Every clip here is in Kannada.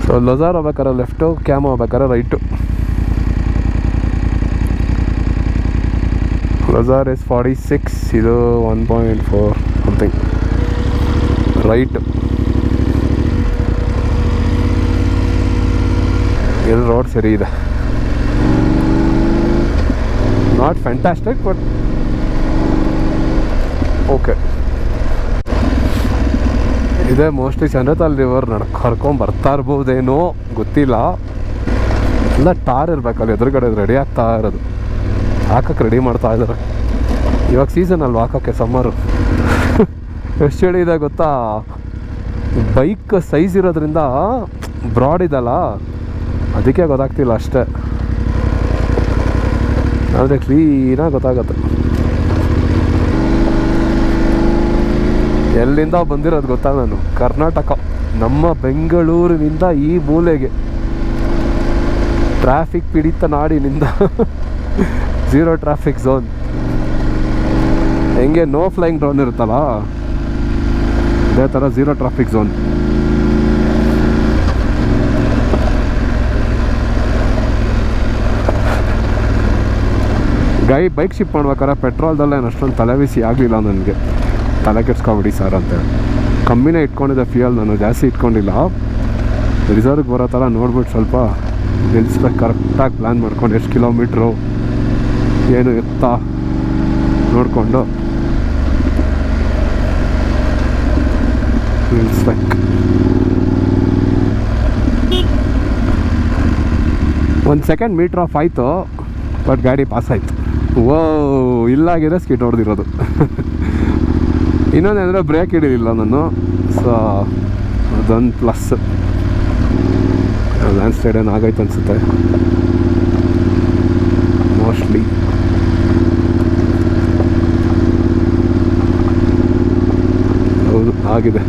ಸೊ ಲೊಜಾರ್ ಹೋಗ್ಬೇಕಾದ್ರೆ ಲೆಫ್ಟು, ಕ್ಯಾಮ್ ಹೋಗ್ಬೇಕಾದ್ರೆ ರೈಟು. ಲೊಜಾರ್ ಇಸ್ 46, ಇದು 1.4 ಸಮಥಿಂಗ್. ರೈಟ್. ಇದು ರೋಡ್ ಸರಿ ಇದೆ, ನಾಟ್ ಫ್ಯಾಂಟಾಸ್ಟಿಕ್ ಬಟ್ ಓಕೆ ಇದೆ. ಮೋಸ್ಟ್ಲಿ ಚಂದ್ರತಾಲ್ ರಿವರ್ ಕರ್ಕೊಂಡು ಬರ್ತಾ ಇರ್ಬೋದೇನೋ ಗೊತ್ತಿಲ್ಲ. ಎಲ್ಲ ಟಾರ್ ಇರ್ಬೇಕಲ್ಲಿ ಎದುರುಗಡೆ ರೆಡಿ ಆಗ್ತಾ ಇರೋದು, ಹಾಕಕ್ಕೆ ರೆಡಿ ಮಾಡ್ತಾ ಇದ್ದಾರೆ. ಇವಾಗ ಸೀಸನ್ ಅಲ್ವಾ ಹಾಕೋಕ್ಕೆ, ಸಮ್ಮರು. ಎಷ್ಟು ಚಳಿ ಇದೆ ಗೊತ್ತಾ, ಬೈಕ್ ಸೈಜ್ ಇರೋದ್ರಿಂದ ಬ್ರಾಡ್ ಇದಲ್ಲ, ಅದಕ್ಕೆ ಗೊತ್ತಾಗ್ತಿಲ್ಲ ಅಷ್ಟೇ, ಆದರೆ ಕ್ಲೀನಾಗಿ ಗೊತ್ತಾಗತ್ತೆ. ಎಲ್ಲಿಂದ ಬಂದಿರೋದು ಗೊತ್ತಾ ನಾನು, ಕರ್ನಾಟಕ, ನಮ್ಮ ಬೆಂಗಳೂರಿನಿಂದ ಈ ಮೂಲೆಗೆ, ಟ್ರಾಫಿಕ್ ಪೀಡಿತ ನಾಡಿನಿಂದ 0 ಟ್ರಾಫಿಕ್ ಝೋನ್. ಹೆಂಗೆ ನೋ ಫ್ಲೈಯಿಂಗ್ ಡ್ರೋನ್ ಇರುತ್ತಲ್ಲ, ಅದೇ ಥರ 0 ಟ್ರಾಫಿಕ್ ಝೋನ್. ಬೈಕ್ ಶಿಪ್ ಮಾಡ್ಬೇಕಾದ್ರೆ ಪೆಟ್ರೋಲ್ದಲ್ಲೇ ಅಷ್ಟೊಂದು ತಲೆಬಿಸಿ ಆಗಲಿಲ್ಲ ನನಗೆ. ತಲೆ ಕೆಡ್ಸ್ಕೊಬಿಡಿ ಸರ್ ಅಂತೇಳಿ ಕಮ್ಮಿನೇ ಇಟ್ಕೊಂಡಿದ್ದೆ ಫ್ಯೂಯಲ್, ನಾನು ಜಾಸ್ತಿ ಇಟ್ಕೊಂಡಿಲ್ಲ. ರಿಸರ್ವ್ಗೆ ಬರೋ ಥರ ನೋಡ್ಬಿಟ್ಟು ಸ್ವಲ್ಪ ನಿಲ್ಲಿಸ್ಬೇಕು, ಕರೆಕ್ಟಾಗಿ ಪ್ಲ್ಯಾನ್ ಮಾಡ್ಕೊಂಡು ಎಷ್ಟು ಕಿಲೋಮೀಟ್ರು ಏನು ಎತ್ತ ನೋಡಿಕೊಂಡು ನಿಲ್ಲಿಸ್ಬೇಕು. 1 ಸೆಕೆಂಡ್ ಮೀಟ್ರ್ ಆಫ್ ಆಯಿತು, ಬಟ್ ಗಾಡಿ ಪಾಸ್ ಆಯಿತು. ಓ, ಇಲ್ಲಾಗಿದ್ರೆ ಸ್ಕಿಟ್ ಹೊಡೆದಿರೋದು. ಇನ್ನೊಂದೇಂದರೆ ಬ್ರೇಕ್ ಹಿಡಿಲಿಲ್ಲ ನಾನು, ಸೊ ಅದೊಂದು ಪ್ಲಸ್. ಲ್ಯಾಂಡ್ ಸ್ಲೈಡ್ ಏನು ಆಗೈತೆ ಅನಿಸುತ್ತೆ ಮೋಸ್ಟ್ಲಿ. ಹೌದು, ಆಗಿದೆ.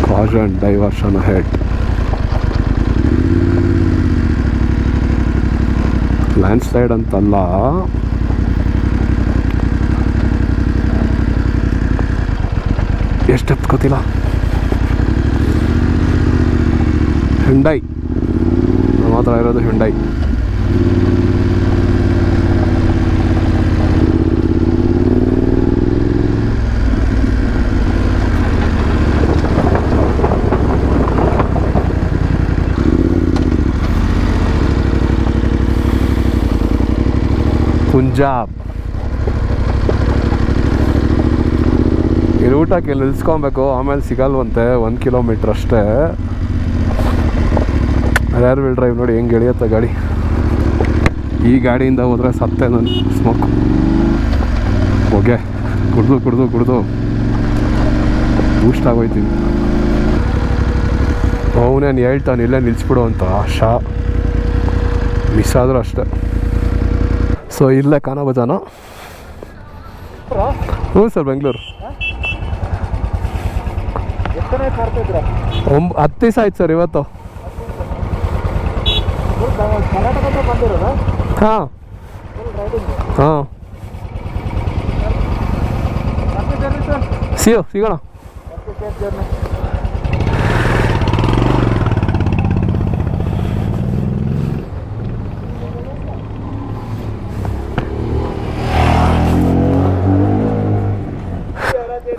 Caution diversion head. Land slide ಅಂತಲ್ಲ, ಎಷ್ಟು ಗೊತ್ತಿಲ್ಲ. ಹ್ಯುಂಡೈ ನಮ್ಮ ಹತ್ರ ಇರೋದು, ಹ್ಯುಂಡೈ. ಪಂಜಾಬ್. ಈ ರೂಟಕ್ಕೆ ನಿಲ್ಸ್ಕೊಬೇಕು, ಆಮೇಲೆ ಸಿಗಲ್ವಂತೆ. 1 ಕಿಲೋಮೀಟ್ರ್ ಅಷ್ಟೇ. ರೇರ್ ವೀಲ್ ಡ್ರೈವ್ ನೋಡಿ ಹೆಂಗೆ ಎಳಿಯುತ್ತೆ ಗಾಡಿ. ಈ ಗಾಡಿಯಿಂದ ಹೋದರೆ ಸತ್ತೆ ನಾನು. ಸ್ಮೋಕ್ ಹೊಗೆ ಕುಡ್ದು ಬೂಸ್ಟ್ ಆಗೋಯ್ತೀನಿ. ಅವನೇನು ಹೇಳ್ತಾನೆ ಇಲ್ಲೇ ನಿಲ್ಲಿಸ್ಬಿಡು ಅಂತ, ಆಶಾ ಮಿಸ್ ಆದರೂ ಅಷ್ಟೇ. ಸೊ ಇಲ್ಲೇ ಖಾನಾ ಬಜಾನ. ಹ್ಞೂ ಸರ್, ಬೆಂಗಳೂರು. 10 ದಿವಸ ಆಯ್ತು ಸರ್ ಇವತ್ತು. ಹಾಂ ಹಾಂ, ಸಿಗೋಣ.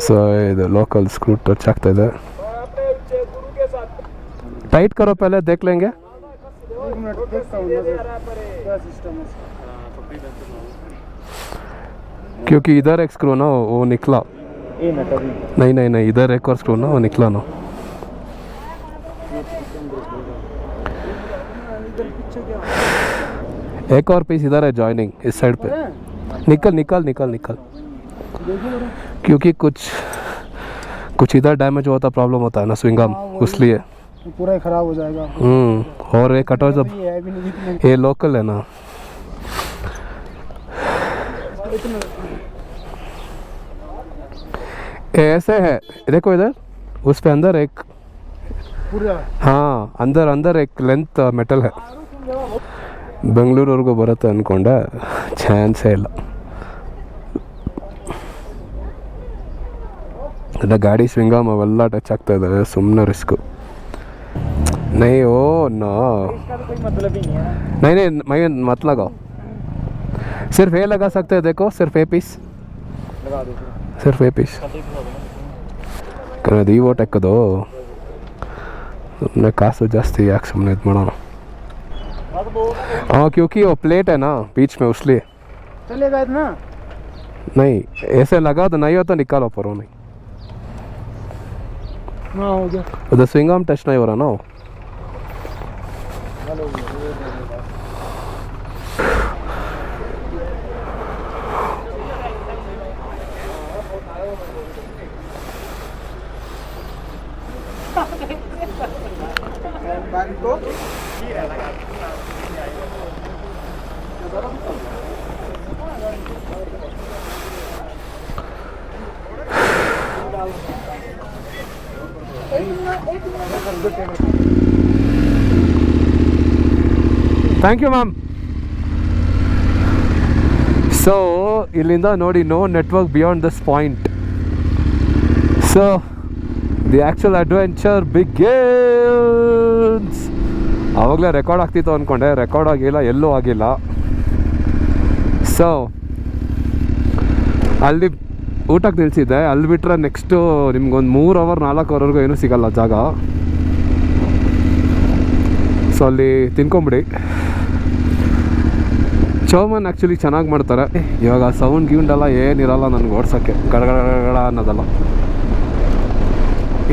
ಸೊ ಇದು ಲೋಕಲ್ ಸ್ಕ್ರೂ ಟಚ್ ಆಗ್ತಾ ಇದೆ. टाइट करो पहले, देख लेंगे. क्योंकि इधर एक स्क्रू ना वो निकला. नहीं इधर एक और स्क्रू ना वो निकला ना. एक और पीस इधर है जॉइनिंग, इस साइड पे. निकल क्योंकि कुछ इधर डैमेज हुआ था, प्रॉब्लम होता है ना स्विंगम, इसलिए पूरा ही खराब हो जाएगा. और ये कटो जब ये लोकल है ना. ऐसे है, देखो इधर उस पे अंदर एक पूरा, हाँ अंदर एक लेंथ मेटल है. ಬೆಂಗಳೂರವರೆಗೂ ಬರುತ್ತೆ ಅಂದ್ಕೊಂಡೆ, ಚಾನ್ಸೇ ಇಲ್ಲ. ಇಲ್ಲ ಗಾಡಿ ಸ್ವಿಂಗಮ್ ಅವೆಲ್ಲ ಟಚ್ ಆಗ್ತಾ ಇದ್ದಾವೆ, ಸುಮ್ಮನೆ ರಿಸ್ಕು. ನೈ ಓ ನೋ नहीं नहीं मैं मत लगाओ, सिर्फ ये लगा सकते हैं, देखो सिर्फ ए पीस, सिर्फ ए पीस ಅದು ಈ ಟೆಕ್ಕದು ಸುಮ್ಮನೆ ಕಾಸು ಜಾಸ್ತಿ ಯಾಕೆ ಸುಮ್ಮನೆ ಇದು ಮಾಡೋಣ. हाँ क्योंकि वो प्लेट है ना बीच में उसलिए चलेगा इतना नहीं, ऐसे लगा तो नहीं होता, निकालो पर वो नहीं, हाँ हो गया उधर स्विंगम टच नहीं हो रहा ना. को ಥ್ಯಾಂಕ್ ಯು ಮ್ಯಾಮ್. ಸೊ ಇಲ್ಲಿಂದ ನೋಡಿ no network beyond this point. So the actual adventure begins. ಆವಾಗಲೇ ರೆಕಾರ್ಡ್ ಆಗ್ತಿತ್ತು ಅಂದ್ಕೊಂಡೆ, ರೆಕಾರ್ಡ್ ಆಗಿಲ್ಲ, ಎಲ್ಲೂ ಆಗಿಲ್ಲ. ಸೊ ಅಲ್ಲಿ ಊಟಕ್ಕೆ ನಿಲ್ಸಿದ್ದೆ, ಅಲ್ಲಿ ಬಿಟ್ಟರೆ ನೆಕ್ಸ್ಟು ನಿಮ್ಗೊಂದು 3 ಅವರ್ 4 ಅವರ್ವರೆಗೂ ಏನೂ ಸಿಗಲ್ಲ ಜಾಗ. ಸೊ ಅಲ್ಲಿ ತಿನ್ಕೊಂಬಿಡಿ. ಚೌಮನ್ ಆ್ಯಕ್ಚುಲಿ ಚೆನ್ನಾಗಿ ಮಾಡ್ತಾರೆ. ಇವಾಗ ಸೌಂಡ್ ಗಿೌಂಡೆಲ್ಲ ಏನಿರಲ್ಲ ನನಗೆ ಓಡ್ಸೋಕ್ಕೆ, ಗಡಗಡ ಅನ್ನೋದಲ್ಲ.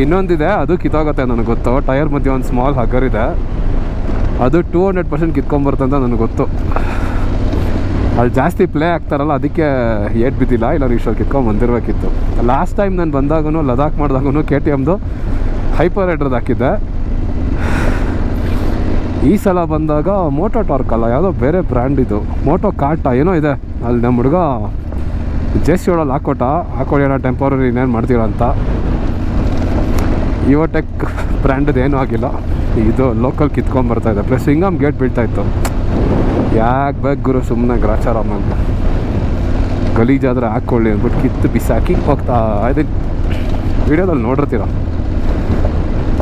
ಇನ್ನೊಂದಿದೆ, ಅದು ಕಿತ್ತೋಗುತ್ತೆ ನನಗೆ ಗೊತ್ತು. ಟೈರ್ ಮಧ್ಯೆ ಒಂದು ಸ್ಮಾಲ್ ಹಗ್ಗರ್ ಇದೆ, ಅದು 200% ಕಿತ್ಕೊಂಬರುತ್ತೆ ಅಂತ ನನಗೆ ಗೊತ್ತು. ಅಲ್ಲಿ ಜಾಸ್ತಿ ಪ್ಲೇ ಆಗ್ತಾರಲ್ಲ, ಅದಕ್ಕೆ ಏಟ್ ಬಿದ್ದಿಲ್ಲ, ಇಲ್ಲ ಇಷ್ಟೊಂದು ಕಿತ್ಕೊಂಡು ಬಂದಿರಬೇಕಿತ್ತು. ಲಾಸ್ಟ್ ಟೈಮ್ ನಾನು ಬಂದಾಗೂ ಲದಾಖ್ ಮಾಡಿದಾಗೂ KTMದು ಹೈಪರ್ ರೈಡರ್ದು ಹಾಕಿದ್ದೆ. ಈ ಸಲ ಬಂದಾಗ ಮೋಟೋ ಟಾರ್ಕ್ ಅಲ್ಲ, ಯಾವುದೋ ಬೇರೆ ಬ್ರ್ಯಾಂಡ್ ಇದು, ಮೋಟೋ ಕಾರ್ಟ ಏನೋ ಇದೆ. ಅಲ್ಲಿ ನಮ್ಮ ಹುಡುಗ JC-ಒಳಲ್ಲಿ ಹಾಕೊಳ್ಳೋಣ ಟೆಂಪರರಿ ಇನ್ನೇನು ಮಾಡ್ತೀರ ಅಂತ. ಇವಟೆಕ್ ಬ್ರ್ಯಾಂಡದ್ದು ಏನೂ ಆಗಿಲ್ಲ, ಇದು ಲೋಕಲ್ ಕಿತ್ಕೊಂಬರ್ತಾಯಿದೆ. ಪ್ಲಸ್ ಸ್ವಿಂಗಮ್ ಗೇಟ್ ಬೀಳ್ತಾಯಿತ್ತು. ಯಾಕೆ ಬೇಕು ಗುರು ಸುಮ್ಮನೆ ಗ್ರಾಚಾರ ಅಂತ, ಗಲೀಜಾದರೆ ಹಾಕ್ಕೊಳ್ಳಿ ಅಂದ್ಬಿಟ್ಟು ಕಿತ್ತು ಬಿಸಾಕಿ ಹೋಗ್ತಾ ಇದೀನಿ. ವೀಡಿಯೋದಲ್ಲಿ ನೋಡಿರ್ತೀರ.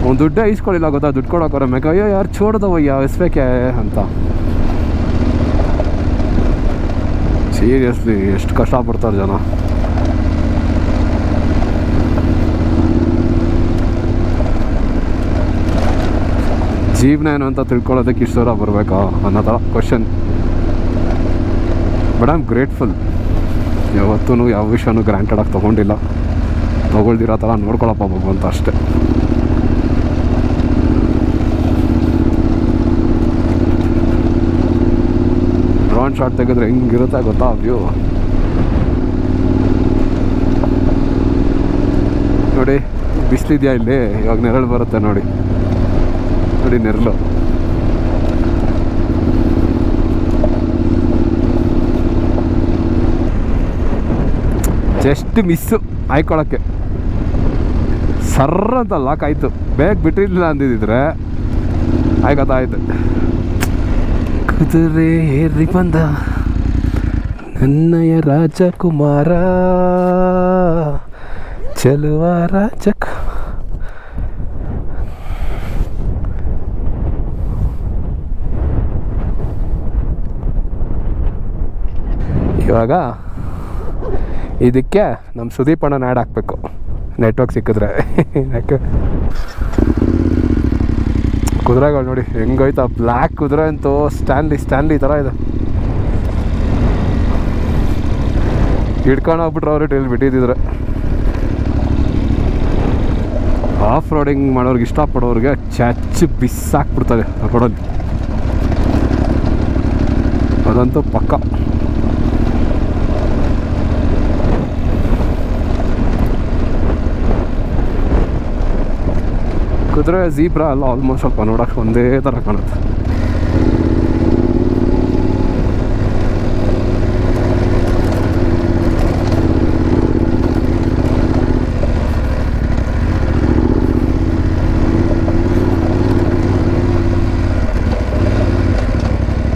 ಅವ್ನು ದುಡ್ಡೇ ಈಸ್ಕೊಳ್ಳಿಲ್ಲ ಗೊತ್ತಾ, ದುಡ್ಡು ಕೊಡೋಕ್ಕೋರ ಮೇಕ ಅಯ್ಯೋ ಯಾರು ಚೋಡ್ದವಯ್ಯ ಎಸ್ಬೇಕೆ ಅಂತ. ಸೀರಿಯಸ್ಲಿ ಎಷ್ಟು ಕಷ್ಟಪಡ್ತಾರೆ ಜನ. ಜೀವನ ಏನು ಅಂತ ತಿಳ್ಕೊಳ್ಳೋದಕ್ಕೆ ಇಷ್ಟು ದೂರ ಬರಬೇಕಾ ಅನ್ನೋ ಥರ question. But I am grateful. ಯಾವತ್ತೂ ಯಾವ ವಿಷಯನೂ ಗ್ರಾಂಟೆಡಾಗಿ ತೊಗೊಂಡಿಲ್ಲ, ತೊಗೊಳ್ದಿರೋ ಥರ ನೋಡ್ಕೊಳಪ್ಪ ಭಗವಂತ ಅಷ್ಟೇ. ಡ್ರೋನ್ ಶಾಟ್ ತೆಗೆದ್ರೆ ಹೆಂಗಿರುತ್ತೆ ಗೊತ್ತಾ ವ್ಯೂ. ನೋಡಿ ಬಿಸಿಲಿದೆಯಾ ಇಲ್ಲಿ, ಇವಾಗ ನೆರಳು ಬರುತ್ತೆ ನೋಡಿ, ನೋಡಿ ನೆರಳು. ಜಸ್ಟ್ ಮಿಸ್ಸು ಆಯ್ಕೊಳ್ಳೋಕ್ಕೆ, ಸರ್ರ ಅಂತ ಲಾಕ್ ಆಯಿತು. ಬೇಗ ಬಿಟ್ಟಿರಲಿಲ್ಲ ಅಂದಿದ್ದರೆ ಆಯ್ಕೊತಾಯ್ತು. ಕುದುರೆ ಏರಿ ಬಂದ ನನ್ನಯ ರಾಜಕುಮಾರ, ಚೆಲುವ ರಾಜಕ. ಇವಾಗ ಇದಕ್ಕೆ ನಮ್ಮ ಸುದೀಪ್ ಅಣ್ಣನ ಆ್ಯಡ್ ಹಾಕಬೇಕು, ನೆಟ್ವರ್ಕ್ ಸಿಕ್ಕಿದ್ರೆ. ಯಾಕೆ ಕುದುರೆಗಳು ನೋಡಿ ಹೆಂಗೋಯ್ತಾ, ಬ್ಲ್ಯಾಕ್ ಕುದುರೆ ಅಂತೂ ಸ್ಟ್ಯಾನ್ಲಿ ಥರ ಇದೆ. ಹಿಡ್ಕೊಂಡು ಹೋಗ್ಬಿಟ್ರೆ ಅವರು ಇಲ್ಲಿ ಬಿಟ್ಟಿದ್ದಿದ್ರೆ. ಆಫ್ ರೋಡಿಂಗ್ ಮಾಡೋರ್ಗೆ ಇಷ್ಟಪಡೋರಿಗೆ ಚಚ್ಚಿ ಬಿಸಾಕ್ಬಿಡ್ತಾರೆ ಆ ರೋಡಲ್ಲಿ, ಅದಂತೂ ಪಕ್ಕ. ಕುದುರೆ ಝೀಬ್ರಾ ಅಲ್ಲ, ಆಲ್ಮೋಸ್ಟ್ ಸ್ವಲ್ಪ ನೋಡೋಕೆ ಒಂದೇ ಥರ ಕಾಣುತ್ತೆ.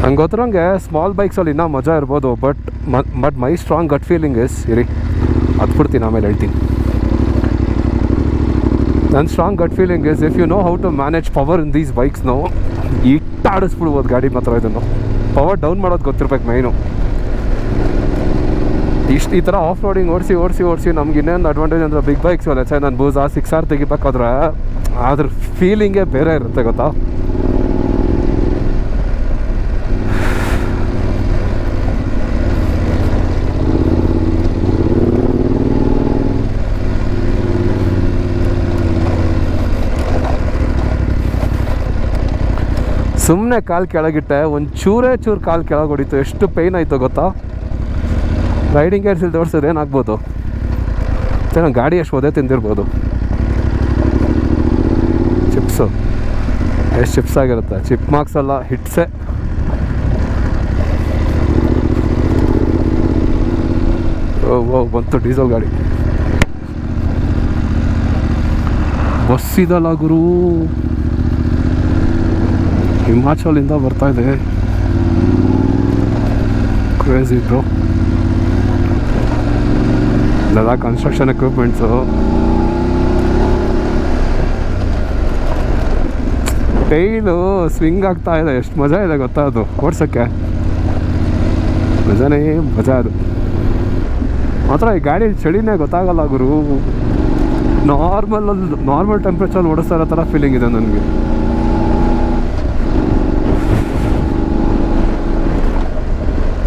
ನಂಗೆ ಗೊತ್ತಿರೋಂಗೆ ಸ್ಮಾಲ್ ಬೈಕ್ಸಲ್ಲಿ ಇನ್ನೂ ಮಜಾ ಇರ್ಬೋದು. But my strong gut feeling is ಇರಿ ಹತ್ಬಿಡ್ತೀನಿ, ಆಮೇಲೆ ಹೇಳ್ತೀನಿ. ನನ್ನ strong gut feeling is if you know how to manage power in these bikes ನಾವು ಇಟ್ಟಾಡಿಸ್ಬಿಡ್ಬೋದು ಗಾಡಿ ಮಾತ್ರ ಇದನ್ನು ಪವರ್ ಡೌನ್ ಮಾಡೋದು ಗೊತ್ತಿರ್ಬೇಕು ಮೈನು. ಈ ಥರ ಆಫ್ ರೋಡಿಂಗ್ ಓಡಿಸಿ ನಮ್ಗೆ ಇನ್ನೇನು ಅಡ್ವಾಂಟೇಜ್ ಅಂದರೆ ಬಿಗ್ ಬೈಕ್ಸ್ ಅಲ್ಲ ನಾನು ಬೂಸ್ 6R ತೆಗಿಬೇಕಾದ್ರೆ ಅದ್ರ ಫೀಲಿಂಗೇ ಬೇರೆ ಇರುತ್ತೆ ಗೊತ್ತಾ. ಸುಮ್ಮನೆ ಕಾಲು ಕೆಳಗಿಟ್ಟೆ ಒಂದು ಚೂರು ಕಾಲು ಕೆಳಗೆ ಹೊಡಿತು, ಎಷ್ಟು ಪೇಯ್ನ್ ಆಯಿತು ಗೊತ್ತಾ. ರೈಡಿಂಗ್ ಗೇರ್ಸ್ ಇಲ್ಲಿ ತೋರಿಸಿದ್ರೆ ಏನಾಗ್ಬೋದು ನಾನು ಗಾಡಿ ಎಷ್ಟು ಒದೆ ತಿಂದಿರ್ಬೋದು. ಚಿಪ್ಸು ಎಷ್ಟು ಚಿಪ್ಸ್ ಆಗಿರುತ್ತೆ, ಚಿಪ್ ಮಾರ್ಕ್ಸ್ ಅಲ್ಲ ಹಿಟ್ಸೆ. ಓ ಬಂತು ಡೀಸೆಲ್ ಗಾಡಿ. ಬಸ್ ಇದಲ್ಲ ಗುರು, ಹಿಮಾಚಲಿಂದ ಬರ್ತಾ ಇದೆ. Crazy bro. ಇದೆಲ್ಲ ಕನ್ಸ್ಟ್ರಕ್ಷನ್ ಎಕ್ವಿಪ್ಮೆಂಟ್ಸು. ಟೈಲು ಸ್ವಿಂಗ್ ಆಗ್ತಾ ಇದೆ, ಎಷ್ಟು ಮಜಾ ಇದೆ ಗೊತ್ತಾ ಅದು ಓಡ್ಸೋಕ್ಕೆ. ಮಜಾನೇ ಮಜಾ ಅದು ಮಾತ್ರ. ಈ ಗಾಡಿ ಚಳಿನೇ ಗೊತ್ತಾಗಲ್ಲ ಗುರು. ನಾರ್ಮಲ್ ಟೆಂಪ್ರೇಚರ್ ಓಡಿಸ್ತಾ ಇರೋ ಥರ ಫೀಲಿಂಗ್ ಇದೆ ನನಗೆ.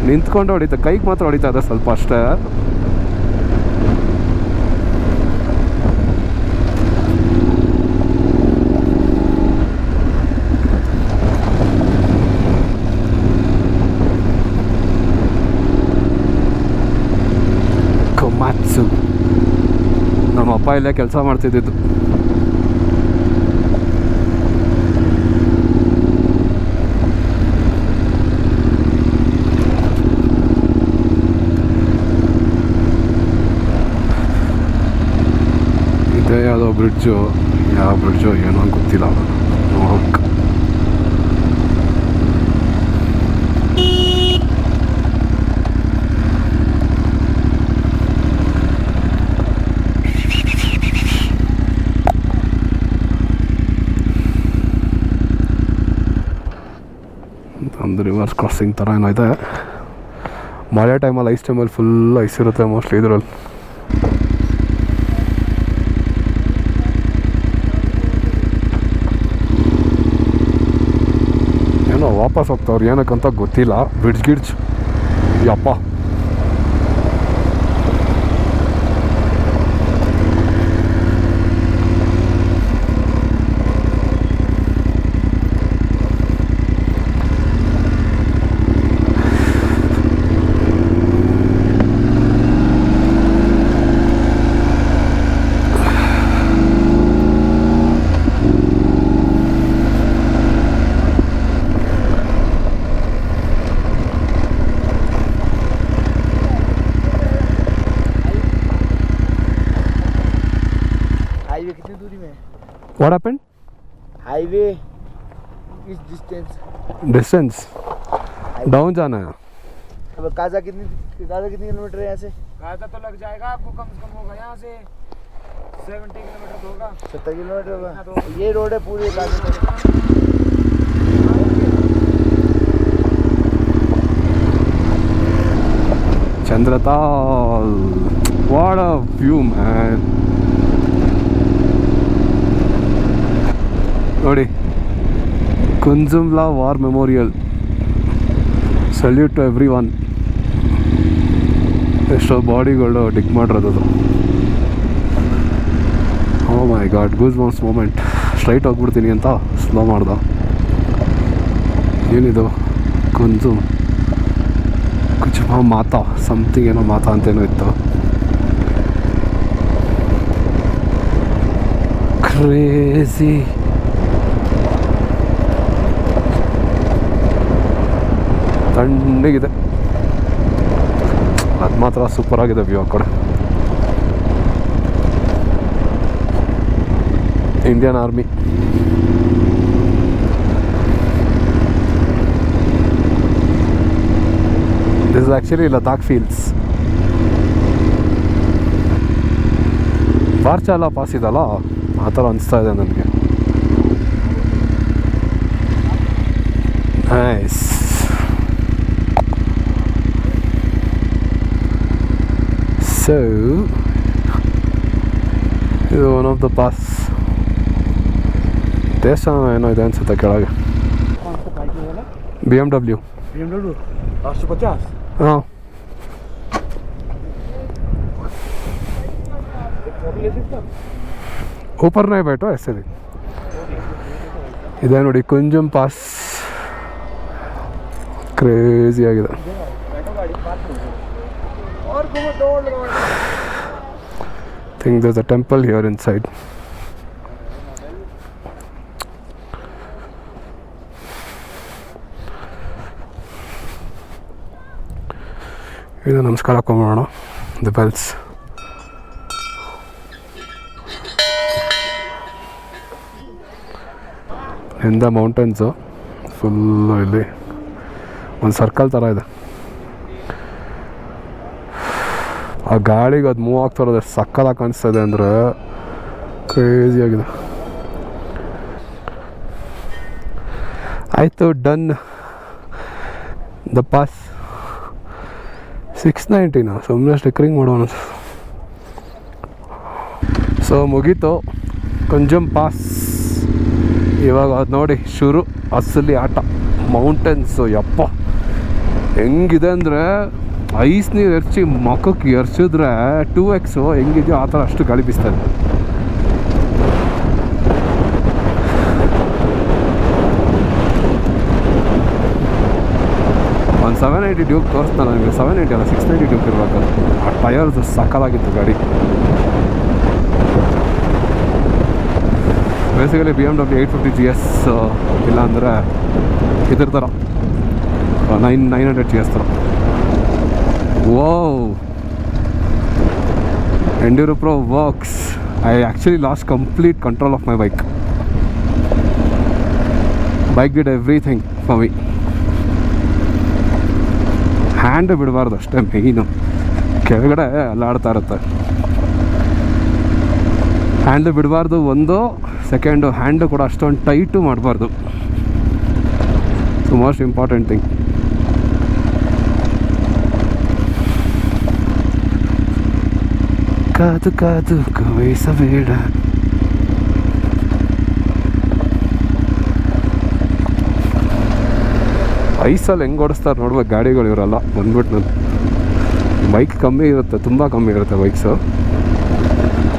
ನಿಂತ್ಕೊಂಡು ಹೊಡಿತಾ, ಕೈಗೆ ಮಾತ್ರ ಹೊಡಿತಾ ಇದೆ ಸ್ವಲ್ಪ ಅಷ್ಟೇ. ಕೊಮಾಟ್ಸು ನಮ್ಮ ಅಪ್ಪ ಇಲ್ಲೇ ಕೆಲಸ ಮಾಡ್ತಿದ್ದಿದ್ದು. ಇದೇ ಯಾವುದೋ ಬ್ರಿಡ್ಜು, ಯಾವ ಬ್ರಿಡ್ಜು ಏನೋ ಗೊತ್ತಿಲ್ಲ ನೋಡೋಕೆ. ಒಂದು ರಿವರ್ಸ್ ಕ್ರಾಸಿಂಗ್ ಥರ ಏನೋ ಇದೆ. ಮಳೆ ಟೈಮಲ್ಲಿ ಐಸ್ ಟೈಮಲ್ಲಿ ಫುಲ್ ಐಸ್ ಇರುತ್ತೆ ಮೋಸ್ಟ್ಲಿ ಇದರಲ್ಲಿ. ಏನೋ ವಾಪಸ್ ಹೋಗ್ತಾವ್ರು ಏನಕ್ಕಂತ ಗೊತ್ತಿಲ್ಲ. ಬ್ರಿಡ್ಜ್ ಯಪ್ಪ. हाईवे कितनी दूरी में है? What happened? हाईवे किस डिस्टेंस? डिस्टेंस डाउन जाना है. अब काजा कितनी किलोमीटर है यहाँ से? काजा तो लग जाएगा आपको, कम से कम होगा यहाँ से 70 किलोमीटर तो होगा. 70 किलोमीटर होगा. ये रोड है पूरी Kaza. Chandratal, what a view man. ನೋಡಿ, Kunzum La war memorial. Salute to everyone. ಎಷ್ಟೋ ಬಾಡಿಗಳು ಡಿಕ್ ಮಾಡಿರೋದು. Oh my god, goosebumps moment. Straight ಹೋಗ್ಬಿಡ್ತೀನಿ ಅಂತ ಸ್ಲೋ ಮಾಡ್ದ. ಏನಿದು ಕುಂಜುಮ್ ಕುಚ್ ಮಾತಾ ಸಮಥಿಂಗ್ ಏನೋ ಮಾತಾ ಅಂತೇನೋ ಇತ್ತು. ಕ್ರೇಜಿ. ತಣ್ಣಗಿದೆ, ಅದು ಮಾತ್ರ ಸೂಪರ್ ಆಗಿದೆ ವ್ಯೂ. ಆ ಕಡೆ Indian army. This is actually Ladakh feels. ಪಾರ್ಚಾಲ ಪಾಸ್ ಇದಲ್ಲ, ಆ ಥರ ಅನಿಸ್ತಾ ಇದೆ ನನಗೆ. ನೈಸ್. ಸೊ ಇದು ಒನ್ ಆಫ್ ದ ಪಾಸ್. ದೇವಸ್ಥಾನ ಏನೋ ಇದೆ ಅನ್ಸುತ್ತೆ ಕೆಳಗೆ. कौन सा बाइक है वाला? BMW. BMW 850. ಹಾಂ, ले सकता ऊपर नहीं बैठो ऐसे भी. ಇದೆ ನೋಡಿ ಕುಂಜಂ ಪಾಸ್. ಕ್ರೇಜಿ ಆಗಿದೆ. बैठो गाड़ी पार्क कर दो और घूमो दौड़ लगाओ. think there's a temple here inside. ಇದು ನಮಸ್ಕಾರ ಹಾಕೊಂಬೋಣ. The bells. ಹಿಂದೆ ಮೌಂಟೇನ್ಸು ಫುಲ್ಲು. ಇಲ್ಲಿ ಒಂದು ಸರ್ಕಲ್ ಥರ ಇದೆ. ಆ ಗಾಳಿಗೆ ಅದು ಮೂವ್ ಆಗ್ತಾ ಇರೋದು ಎಷ್ಟು ಸಕ್ಕತ್ತಾಗಿ ಕಾಣಿಸ್ತಾ ಇದೆ ಅಂದರೆ ಕ್ರೇಜಿ ಆಗಿದೆ. ಆಯಿತು, ಡನ್. The pass 690. ಸುಮ್ಮನೆ ಸ್ಟಿಕ್ಕರಿಂಗ್ ಮಾಡೋಣ. ಸೊ ಮುಗೀತು ಕುಂಜಂ ಪಾಸ್. ಇವಾಗ ಅದು ನೋಡಿ ಶುರು ಅಸಲಿ ಆಟ. ಮೌಂಟೇನ್ಸು ಯಪ್ಪ ಹೆಂಗಿದೆ ಅಂದರೆ ಐಸ್ ನೀರು ಎರಚಿ ಮಖಕ್ಕೆ ಎರಚಿದ್ರೆ 2x ಹೆಂಗಿದೆಯೋ ಆ ಥರ ಅಷ್ಟು ಗಾಳಿ ಬೀಸ್ತಾ ಇದೆ. ಒಂದು 790 ಡ್ಯೂಕ್ ತೋರಿಸ್ತಾ ನನಗೆ. 790 ಅಲ್ಲ, 690 ಡ್ಯೂಕ್ ಇರಬೇಕು. ಆ ಟಯರ್ದು ಸಕ್ಕಲಾಗಿತ್ತು ಗಾಡಿ. ಬೇಸಿಕಲಿ BMW 850 GS ಇಲ್ಲಾಂದರೆ ಇದ್ರ ಥರ 900 GS ಥರ. Whoa, Enduro Pro works. I actually lost complete control of my bike. Bike did everything for me. Hand ಬಿಡಬಾರ್ದು ಅಷ್ಟೇ ಮೇಯ್ನು. ಕೆಳಗಡೆ ಅಲ್ಲಾಡ್ತಾ ಇರುತ್ತೆ. ಹ್ಯಾಂಡ್ ಬಿಡಬಾರ್ದು ಒಂದು. ಸೆಕೆಂಡು ಹ್ಯಾಂಡು ಕೂಡ ಅಷ್ಟೊಂದು ಟೈಟು ಮಾಡಬಾರ್ದು. So most important thing. ಕಾದು ಕಾದು ಕವಯಿಸಬೇಡ. ಐಸಲ್ಲಿ ಹೆಂಗೆ ಓಡಿಸ್ತಾರೆ ನೋಡ್ಬೇಕು ಗಾಡಿಗಳು ಇವರೆಲ್ಲ. ಬಂದ್ಬಿಟ್ಟು ನಾನು ಬೈಕ್ ಕಮ್ಮಿ ಇರುತ್ತೆ, ತುಂಬ ಕಮ್ಮಿ ಇರುತ್ತೆ ಬೈಕ್ಸು.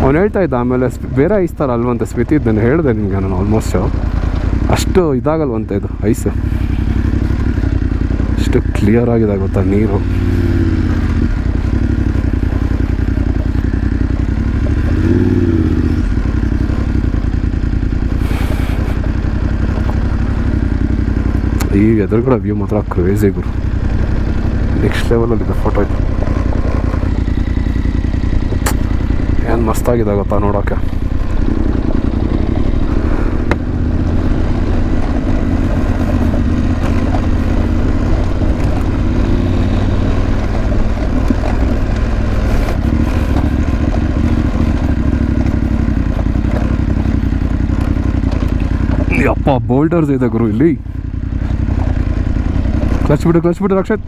ಅವ್ನು ಹೇಳ್ತಾ ಇದ್ದ ಆಮೇಲೆ ಬೇರೆ ಐಸ್ ಥರ ಅಲ್ವಂತೆ ಸ್ಮಿತಿ. ನಾನು ಹೇಳಿದೆ ನಿಮಗೆ, ನಾನು ಆಲ್ಮೋಸ್ಟು ಅಷ್ಟು ಇದಾಗಲ್ವಂತೆ ಇದು ಐಸು. ಅಷ್ಟು ಕ್ಲಿಯರ್ ಆಗಿದೆ ಗೊತ್ತಾ ನೀರು. ಈ ಎದುರುಗಡೆ ವ್ಯೂ ಮಾತ್ರ ಕ್ರೇಜಿ ಗುರು. ನೆಕ್ಸ್ಟ್ ಲೆವೆಲಲ್ಲಿದೆ ಫೋಟೋ ಇದು. ಏನು ಮಸ್ತಾಗಿದೆ ಗೊತ್ತಾ ನೋಡೋಕ್ಕೆ. ಯಪ್ಪ ಬೋಲ್ಡರ್ಸ್ ಇದೆ ಗುರು ಇಲ್ಲಿ. ಕ್ಲಚ್ ಬಿಡು ರಕ್ಷತ್.